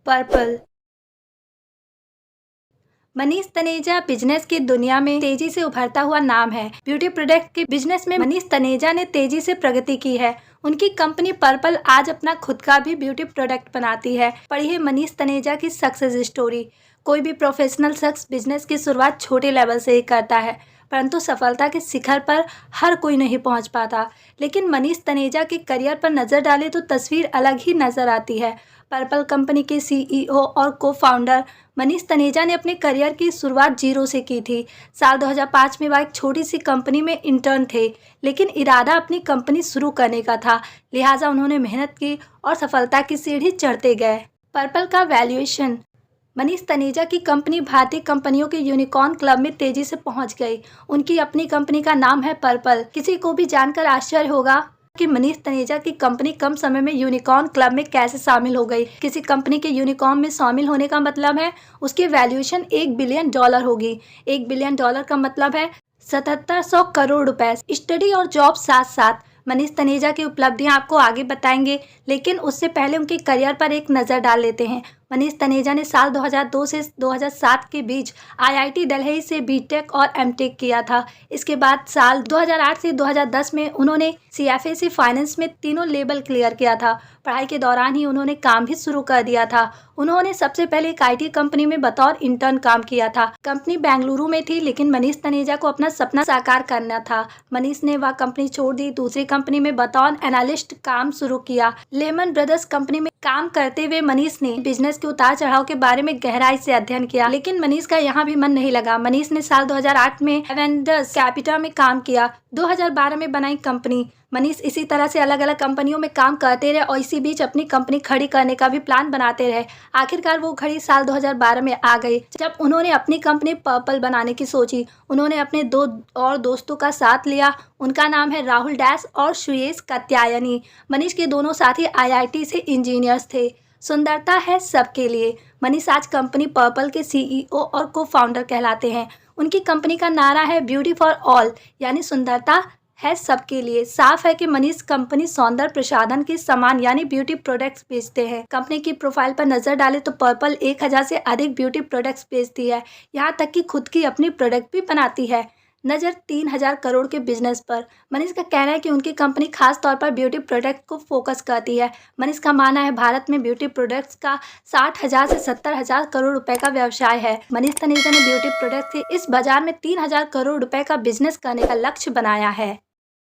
Purple. Manish Taneja business की दुनिया में तेजी से उभरता हुआ नाम है। ब्यूटी प्रोडक्ट के बिजनेस में मनीष तनेजा ने तेजी से प्रगति की है। उनकी कंपनी पर्पल आज अपना खुद का भी ब्यूटी प्रोडक्ट बनाती है। पढ़िए मनीष तनेजा की सक्सेस स्टोरी। कोई भी प्रोफेशनल शख्स बिजनेस की शुरुआत छोटे लेवल से ही करता है, परंतु सफलता के शिखर पर हर कोई नहीं पहुंच पाता। लेकिन मनीष तनेजा के करियर पर नज़र डालें तो तस्वीर अलग ही नज़र आती है। पर्पल कंपनी के सीईओ और को फाउंडर मनीष तनेजा ने अपने करियर की शुरुआत जीरो से की थी। साल 2005 में वह एक छोटी सी कंपनी में इंटर्न थे, लेकिन इरादा अपनी कंपनी शुरू करने का था, लिहाजा उन्होंने मेहनत की और सफलता की सीढ़ी चढ़ते गए। पर्पल का वैल्यूएशन। मनीष तनेजा की कंपनी भारतीय कंपनियों के यूनिकॉर्न क्लब में तेजी से पहुंच गई। उनकी अपनी कंपनी का नाम है पर्पल। किसी को भी जानकर आश्चर्य होगा कि मनीष तनेजा की कंपनी कम समय में यूनिकॉर्न क्लब में कैसे शामिल हो गई। किसी कंपनी के यूनिकॉर्न में शामिल होने का मतलब है उसकी वैल्यूएशन $1 बिलियन होगी। $1 बिलियन का मतलब है 7700 करोड़ रुपए। स्टडी और जॉब साथ साथ मनीष तनेजा की उपलब्धियां आपको आगे बताएंगे, लेकिन उससे पहले उनके करियर पर एक नज़र डाल लेते हैं। मनीष तनेजा ने साल 2002 से 2007 के बीच आईआईटी दिल्ली से बीटेक और एमटेक किया था। इसके बाद साल 2008 से 2010 में उन्होंने सीएफए फाइनेंस में तीनों लेवल क्लियर किया था। पढ़ाई के दौरान ही उन्होंने काम भी शुरू कर दिया था। उन्होंने सबसे पहले एक आईटी कंपनी में बतौर इंटर्न काम किया था। कंपनी बेंगलुरु में थी, लेकिन मनीष तनेजा को अपना सपना साकार करना था। मनीष ने वह कंपनी छोड़ दी, दूसरी कंपनी में बतौर एनालिस्ट काम शुरू किया। लेमन ब्रदर्स कंपनी में काम करते हुए मनीष ने बिजनेस के उतार चढ़ाव के बारे में गहराई से अध्ययन किया, लेकिन मनीष का यहाँ भी मन नहीं लगा। मनीष ने साल 2008 में एवेंडर्स कैपिटल में काम किया। 2012 में बनाई कंपनी। मनीष इसी तरह से अलग अलग कंपनियों में काम करते रहे और इसी बीच अपनी कंपनी खड़ी करने का भी प्लान बनाते रहे। आखिरकार वो घड़ी साल 2012 में आ गई, जब उन्होंने अपनी कंपनी पर्पल बनाने की सोची। उन्होंने अपने दो और दोस्तों का साथ लिया। उनका नाम है राहुल डैश और सुयेश कात्यायनी। मनीष के दोनों साथी आईआईटी से इंजीनियर्स थे। सुंदरता है सबके लिए। मनीष आज कंपनी पर्पल के सीईओ और को फाउंडर कहलाते हैं। उनकी कंपनी का नारा है ब्यूटी फॉर ऑल, यानी सुंदरता है सबके लिए। साफ है कि मनीष कंपनी सौंदर्य प्रसाधन के सामान यानी ब्यूटी प्रोडक्ट्स बेचते हैं। कंपनी की प्रोफाइल पर नजर डालें तो पर्पल 1000 से अधिक ब्यूटी प्रोडक्ट्स बेचती है, यहाँ तक कि खुद की अपनी प्रोडक्ट भी बनाती है। नज़र 3000 करोड़ के बिजनेस पर। मनीष का कहना है कि उनकी कंपनी खास तौर पर ब्यूटी प्रोडक्ट को फोकस करती है। मनीष का मानना है भारत में ब्यूटी प्रोडक्ट्स का 60,000 से 70,000 करोड़ रुपए का व्यवसाय है। मनीष तनेजा ने ब्यूटी प्रोडक्ट के इस बाजार में 3000 करोड़ रुपए का बिजनेस करने का लक्ष्य बनाया है।